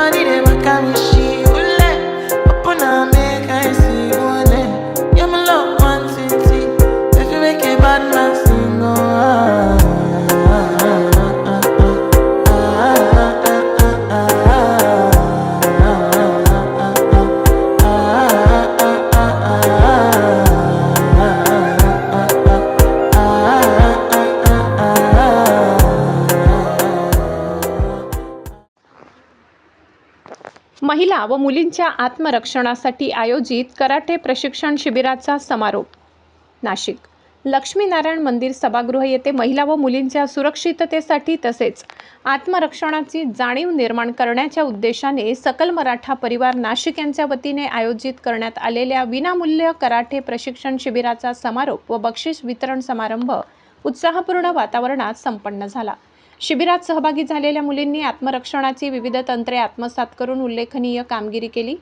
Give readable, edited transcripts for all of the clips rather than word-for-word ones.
body they back at me, she will let. Open up, make I see one day. Yeah, my love one city. If you make a bad man sing, oh महिला व मुलींच्या आत्मरक्षणासाठी आयोजित karate प्रशिक्षण शिबिराचा समारोप. नाशिक लक्ष्मीनारायण मंदिर सभागृह येथे महिला व मुलींच्या सुरक्षिततेसाठी तसेच आत्मरक्षणाची जाणीव निर्माण करण्याच्या उद्देशाने सकल मराठा परिवार नाशिक यांच्या वतीने आयोजित करण्यात आलेल्या विनामूल्य कराटे प्रशिक्षण शिबिराचा समारोप व बक्षीस वितरण समारंभ उत्साहपूर्ण वातावरणात संपन्न झाला. शिबिरात सहभागी झालेल्या मुलींनी आत्मरक्षणाची विविध तंत्रे आत्मसात करून उल्लेखनीय कामगिरी केली.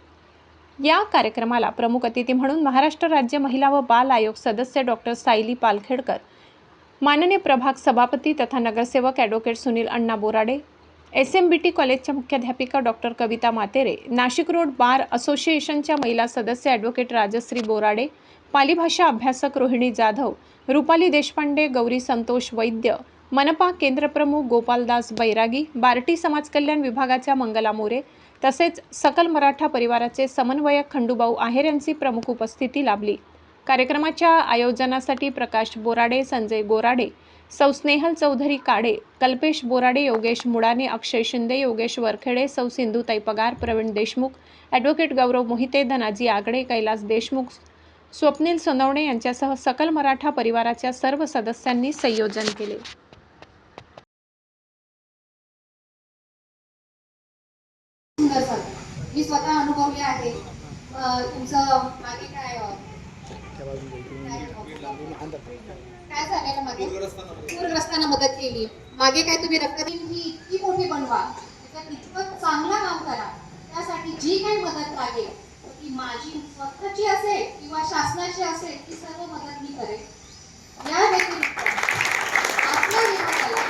या कार्यक्रमाला प्रमुख अतिथी म्हणून महाराष्ट्र राज्य महिला व बाल आयोग सदस्य डॉक्टर सायली पालखेडकर, माननीय प्रभाग सभापती तथा नगरसेवक ॲडव्होकेट सुनील अण्णा बोराडे, SMBT कॉलेजच्या मुख्याध्यापिका डॉक्टर कविता मातेरे, नाशिक रोड बार असोसिएशनच्या महिला सदस्य ॲडव्होकेट राजश्री बोराडे, पाली भाषा अभ्यासक रोहिणी जाधव, रुपाली देशपांडे, गौरी संतोष वैद्य, मनपा केंद्रप्रमुख गोपालदास बैरागी, बार्टी समाज कल्याण विभागाच्या मंगला मोरे तसेच सकल मराठा परिवाराचे समन्वयक खंडूभाऊ आहेर यांची प्रमुख उपस्थिती लाभली. कार्यक्रमाच्या आयोजनासाठी प्रकाश बोराडे, संजय गोराडे, सौ स्नेहल चौधरी काडे, कल्पेश बोराडे, योगेश मुडाने, अक्षय शिंदे, योगेश वरखेडे, सौ सिंधुताई पगार, प्रवीण देशमुख, ॲडव्होकेट गौरव मोहिते, धनाजी आगडे, कैलास देशमुख, स्वप्नील सोनवणे यांच्यासह सकल मराठा परिवाराच्या सर्व सदस्यांनी संयोजन केले. मी स्वतः अनुभवले आहे. तुमचं मागे काय झालेलं मागे पूरग्रस्तांना मदत केली. मागे काय तुम्ही रक्तदान ही इतकी मोठी बनवा, त्याच्यात इतकं चांगलं काम करा. त्यासाठी जी काही मदत लागेल ती माझी स्वतःची असेल किंवा शासनाची असेल ती सर्व मदत मी करेन. या व्यतिरिक्त आपल्या विभागाला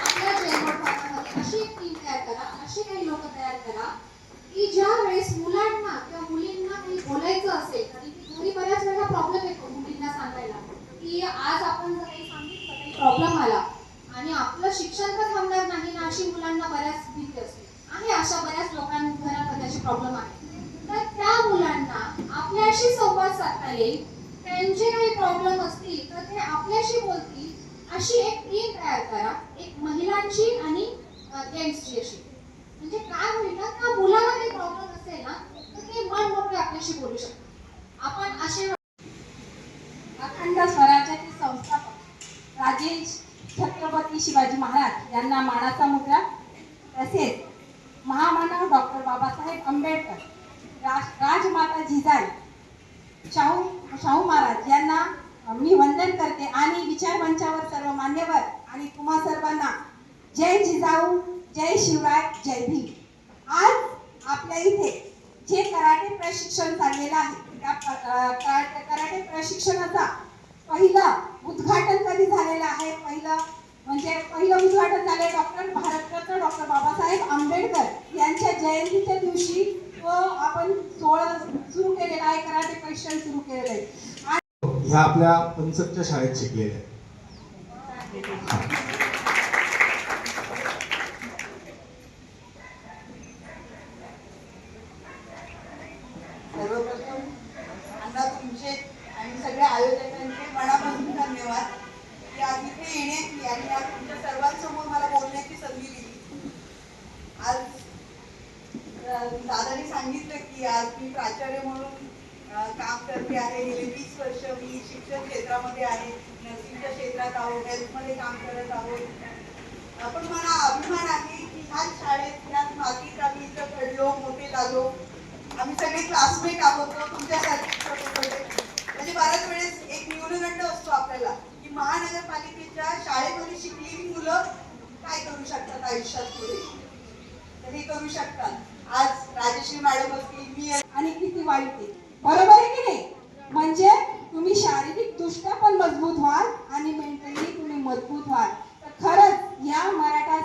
आपल्या जयमोड भागामध्ये अशी एक टीम तयार करा, अशी काही लोक तयार करा की ज्या वेळेस मुलांना किंवा मुलींना काही बोलायचं असेल, कारण की घरी बऱ्याच वेळा प्रॉब्लेम येतो मुलींना सांगायला की आज आपण जर काही सांगितलं काही प्रॉब्लेम आला आणि आपलं शिक्षण तर थांबणार नाही ना, अशी मुलांना बऱ्याच भीती असते आहे. अशा बऱ्याच लोकांना घरामध्ये असे प्रॉब्लेम आहे. तर त्या मुलांना आपल्याशी संवाद साधता येईल, त्यांचे काही प्रॉब्लेम असतील तर ते आपल्याशी बोलतील अशी एक टीम तयार करा, एक महिलांची आणि जेंट्सची अशी. म्हणजे काय होईल ना, त्या मुलाला काही प्रॉब्लेम असेल ना तर ते मन मोकळे आपल्याशी बोलू शकतात. आपण असे अखंड स्वराज्याचे संस्थापक राजे छत्रपती शिवाजी महाराज यांना मानाचा मुद्रा, तसेच महामानव डॉक्टर बाबासाहेब आंबेडकर, राजमाता जिजाई, शाहू महाराज यांना मी वंदन करते आणि विचार मंचावर सर्व मान्यवर आणि तुम्हा सर्वांना जय जिजाऊ, जय शिवराय, जय भीम. आज आपल्या इथे जे कराटे प्रशिक्षण चाललेलं आहे त्या कराटे प्रशिक्षणाचा पहिलं उद्घाटन कधी झालेलं आहे? पहिलं उद्घाटन झाले भारतरत्न डॉक्टर बाबासाहेब आंबेडकर यांच्या जयंतीच्या दिवशी तो आपण सोहळा सुरू केलेला आहे, कराटे प्रशिक्षण सुरू केलेलं आहे. ह्या आपल्या पंचकच्या शाळेत शिकलेल्या आहेत. सर्वप्रथम अण्णा तुमचे आणि सगळ्या आयोजकांचे मनापासून धन्यवाद की आज इथे येण्याची आणि आज तुमच्या सर्वांसमोर मला बोलण्याची संधी दिली. आज दादाने सांगितलं की आज मी प्राचार्य म्हणून काम करते आहे. गेले 20 वर्ष मी शिक्षण क्षेत्रामध्ये आहे, नर्सिंगच्या क्षेत्रात आहोत, हेल्थमध्ये काम करत आहोत. पण मला अभिमान आहे की ह्याच शाळेत ह्याच मातीत आम्ही इथं घडलो, मोठे झालो. आम्ही सगळे क्लासमेट आहोत. तुमच्यासारखे छोटे छोटे म्हणजे बऱ्याच वेळेस एक न्यूनगंड असतो आपल्याला की महानगरपालिकेच्या शाळेमध्ये शिकलेली मुलं काय करू शकतात आयुष्यात पुढे, तर हे करू शकतात. आज राजश्री मॅडम असतील, मी आणि किती वाईट आहे, बरोबर आहे की नाही? म्हणजे तुम्ही शारीरिक दृष्ट्या पण मजबूत व्हाल आणि मेंटली तुम्ही मजबूत व्हाल. तर खरंच या मराठा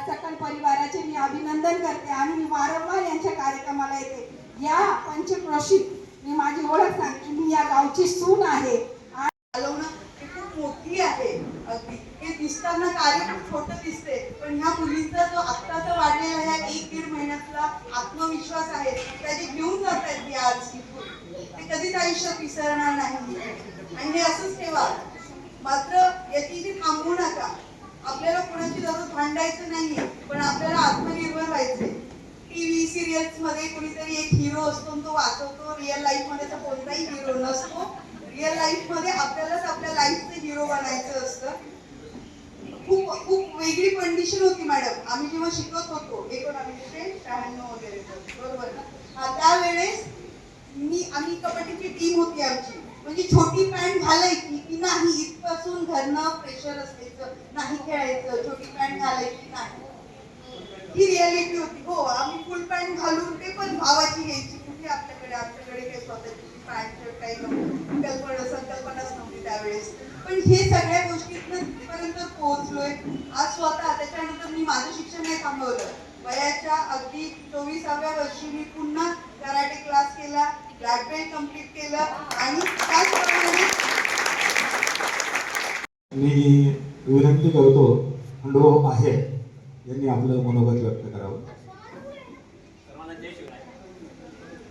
सकल सकल परिवाराचे मी अभिनंदन करते आणि मी वारंवार यांच्या कार्यक्रमाला येते. या पंचक्रोशीत मी माझी ओळख सांगते, मी या गावची सून आहे. चालवणं हे खूप मोठी आहे. अगदी हे दिसताना कार्य खूप छोटं दिसते, पण ह्या मुलींचा जो आत्ताचा वाढलेला ह्या 1-1.5 महिन्यातला आत्मविश्वास आहे त्याचे घेऊन जात आहेत ती आज इथून. ते कधीच आयुष्यात विसरणार नाही आणि हे असंच ठेवा. मात्र याची इथे थांबू नका. आपल्याला कोणाची दररोज भांडायचं नाहीये, पण आपल्याला आत्मनिर्भर व्हायचंय. टीव्ही सिरियल्स मध्ये कोणीतरी एक हिरो असतो, तो वाचवतो. रिअल लाईफ मध्ये तर कोणताही हिरो नसतो. रिअल लाईफ मध्ये आपल्यालाच आपल्या लाईफचे हिरो बनायचं असतं. खूप खूप वेगळी कंडिशन होती मॅडम. आम्ही जेव्हा शिकत होतो 1996 वगैरे, बरोबर ना? हा, त्यावेळेस आम्ही कबड्डीची टीम होती आमची. म्हणजे छोटी पॅन्ट घालायची की नाही इथपासून घरनं प्रेशर असायचं, नाही खेळायचं, छोटी पॅन्ट घालायची नाही, ही रियालिटी होती. हो, आम्ही फुल पॅन्ट घालून ते पण भावाची घ्यायची. कुठे आमच्याकडे काही स्वतःची पॅन्ट शर्ट काही संकल्पनाच नव्हती त्यावेळेस. पण हे सगळ्या गोष्टीतनं तिथपर्यंत पोहोचलोय आज स्वतः. त्याच्यानंतर मी माझं शिक्षण नाही थांबवलं. वयाच्या अगदी 24व्या वर्षी मी पुन्हा कराटे क्लास केला, ब्लॅक बेल्ट कम्प्लीट केलं आणि त्याचप्रमाणे मी विनंती करतो खंडू आहे यांनी आपलं मनोगत व्यक्त करावं. सर्वांना जय शिवराय.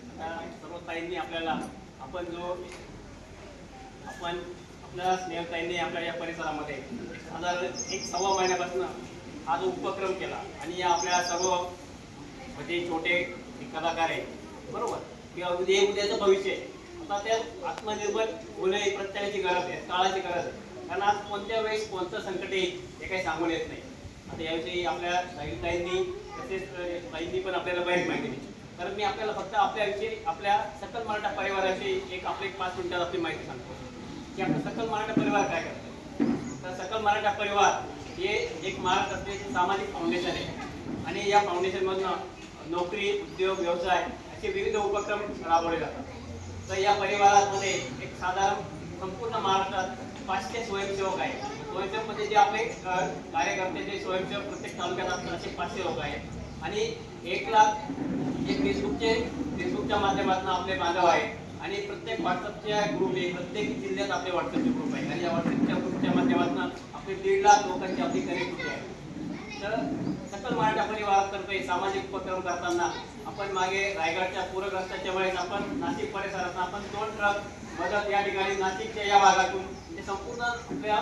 आता सर्व ताईंनी आपल्याला आपल्या स्नेहताईंनी आपल्या या परिसरामध्ये साधारण 1-1.25 महिन्यापासून हा जो उपक्रम केला आणि या आपल्या सर्व म्हणजे छोटे कलाकार आहे, बरोबर, किंवा उद्याचं भविष्य आता त्या आत्मनिर्भर होणे प्रत्येकाची गरज आहे, काळाची गरज आहे. कारण आज कोणत्या वेळेस कोणतं संकट येईल हे काही सांगून येत नाही. आता याविषयी आपल्या ताईंनी तसेच ताईंनी पण आपल्याला बरीच माहिती दिली. कारण मी आपल्याला फक्त आपल्याविषयी आपल्या सकल मराठा परिवाराची एक 5 मिनिटात आपली माहिती सांगतो की आपला सकल मराठा परिवार काय करतो. तर सकल मराठा परिवार हे एक महाराष्ट्राचे सामाजिक फाउंडेशन आहे आणि या फाउंडेशनमधून नोकरी, उद्योग, व्यवसाय असे विविध उपक्रम राबवले जातात. तर या परिवारामध्ये एक साधारण संपूर्ण महाराष्ट्रात 500 स्वयंसेवक आहेत. स्वयंसेवक म्हणजे जे आपले कार्यकर्ते जे स्वयंसेवक प्रत्येक तालुक्यात असतात असे 500 लोक आहेत आणि 1 लाख एक फेसबुकच्या माध्यमातून आपले बांधव आहेत आणि प्रत्येक व्हॉट्सअपच्या ग्रुप आहे, प्रत्येक जिल्ह्यात आपले व्हॉट्सअपचे ग्रुप आहेत आणि या व्हॉट्सअपच्या ग्रुपच्या माध्यमातून आपले 1.5 लाख लोकांची आपली कनेक्टिव्हिटी आहे. तर सकल मराठा परिवारातर्फे सामाजिक उपक्रम करताना आपण मागे रायगडच्या पूरग्रस्ताच्या वेळेस आपण नाशिक परिसरात आपण 2 ट्रक मदत या ठिकाणी नाशिकच्या या भागातून ते संपूर्ण आपल्या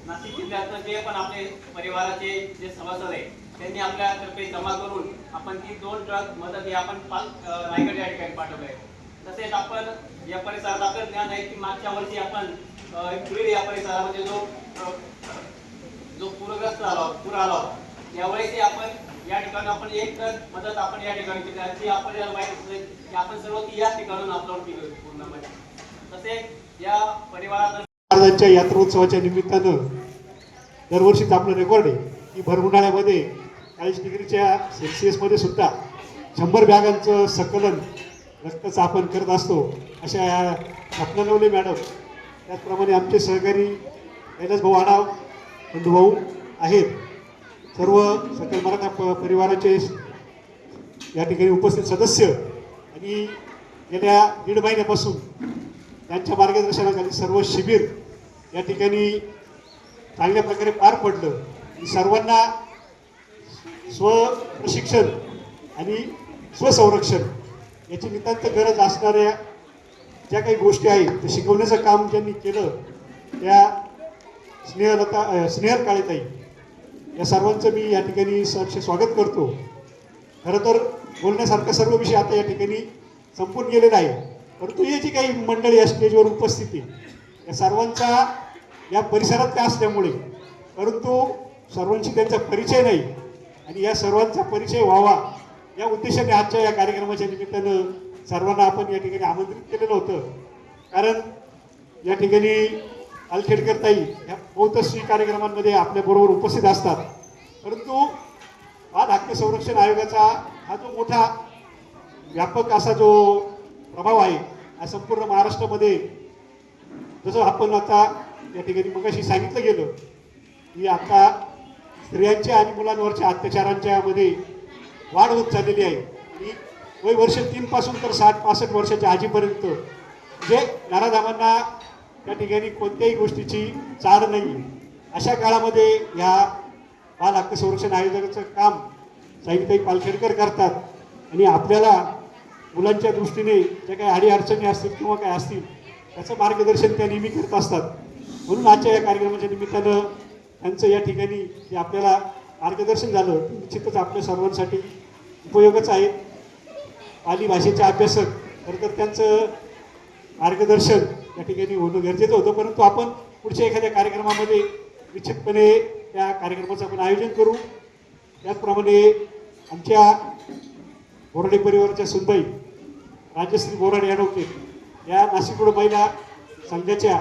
नाशिक जिल्ह्यातलं जे पण आपले परिवाराचे जे सभासद आहे त्यांनी आपल्यातर्फे जमा करून आपण ती 2 ट्रक मदत ही आपण रायगड या ठिकाणी पाठवले आहे. तसेच आपण या परिसरात आपल्याला ज्ञान आहे की मागच्या वर्षी आपण पुढील या परिसरामध्ये जो पूर आला होता त्यावेळेस आपण या ठिकाणी आपण 1 ट्रक मदत आपण या ठिकाणी केली आणि आपल्याला माहिती असेल की आपण सर्व ती याच ठिकाणून अपलोड केली होती पूर्णपणे. तसेच या परिवारात महाराजांच्या यात्रोत्सवाच्या निमित्तानं दरवर्षीच आपलं रेकॉर्ड आहे की भर उन्हाळ्यामध्ये 40 डिग्रीच्या सेल्सिअसमध्ये सुद्धा 100 बॅगांचं संकलन रक्ताचं आपण करत असतो. अशा या स्वप्नानवले मॅडम, त्याचप्रमाणे आमचे सहकारी कैलास भाऊ आढाव, खंडूभाऊ आहेत. सर्व सकल मराठा परिवाराचे या ठिकाणी उपस्थित सदस्य आणि गेल्या 1.5 महिन्यापासून त्यांच्या मार्गदर्शनाखाली सर्व शिबिर या ठिकाणी चांगल्या प्रकारे पार पडलं. सर्वांना स्वप्रशिक्षण आणि स्वसंरक्षण याची नितांत गरज असणाऱ्या ज्या काही गोष्टी आहेत ते शिकवण्याचं काम ज्यांनी केलं त्या स्नेहल काळेताई या सर्वांचं मी या ठिकाणी सहर्ष स्वागत करतो. खरं तर बोलण्यासारखा सर्व विषय आता या ठिकाणी संपून गेलेला आहे, परंतु हे जी काही मंडळी या स्टेजवर उपस्थित आहे या सर्वांचा या परिसरातल्या असल्यामुळे, परंतु सर्वांशी त्यांचा परिचय नाही आणि या सर्वांचा परिचय व्हावा या उद्देशाने आजच्या या कार्यक्रमाच्या निमित्तानं सर्वांना आपण या ठिकाणी आमंत्रित केलेलं होतं. कारण या ठिकाणी अलखेडकर ताई ह्या बहुतश्री कार्यक्रमांमध्ये आपल्याबरोबर उपस्थित असतात, परंतु बाल हक्क संरक्षण आयोगाचा हा जो मोठा व्यापक असा जो प्रभाव आहे हा संपूर्ण महाराष्ट्रामध्ये, जसं आपण आता या ठिकाणी मगाशी सांगितलं गेलं की आता स्त्रियांच्या आणि मुलांवरच्या अत्याचारांच्या मध्ये वाढ होत चाललेली आहे. आणि वय वर्ष 3 पासून तर 60-65 वर्षाच्या आजीपर्यंत जे नराधामांना त्या ठिकाणी कोणत्याही गोष्टीची चाड नाही. अशा काळामध्ये ह्या बाल हक्क संरक्षण आयोगाचं काम साईताई पालखेडकर करतात आणि आपल्याला मुलांच्या दृष्टीने ज्या काही अडीअडचणी असतील किंवा काय असतील त्याचं मार्गदर्शन त्या नेहमी करत असतात. म्हणून आजच्या या कार्यक्रमाच्या निमित्तानं त्यांचं या ठिकाणी जे आपल्याला मार्गदर्शन झालं ते निश्चितच आपल्या सर्वांसाठी उपयोगाचं आहे. पाली भाषेचे अभ्यासक खरं तर त्यांचं मार्गदर्शन या ठिकाणी होणं गरजेचं होतं, परंतु आपण पुढच्या एखाद्या कार्यक्रमामध्ये निश्चितपणे त्या कार्यक्रमाचं आपण आयोजन करू. त्याचप्रमाणे आमच्या बोराडे परिवाराच्या सुनबाई राजश्री बोराडे अडवते या नाशिक रोड महिला संघाच्या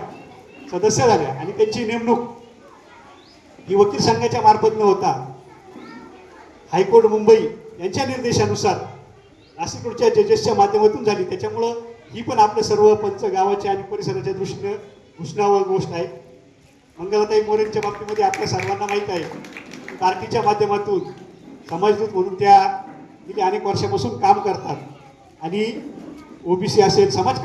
सदस्य झाल्या आणि त्यांची नेमणूक ही वकील संघाच्या मार्फत न होता हायकोर्ट मुंबई यांच्या निर्देशानुसार नाशिक रोडच्या जजेसच्या माध्यमातून झाली. त्याच्यामुळं ही पण आपल्या सर्व पंच गावाच्या आणि परिसराच्या दृष्टीनं घोषणावर गोष्ट आहे. मंगलाताई मोरेंच्या बाबतीमध्ये आपल्या सर्वांना माहीत आहे, पार्टीच्या माध्यमातून समाजदूत म्हणून त्या गेली अनेक वर्षापासून काम करतात आणि ओबीसी असेल समाज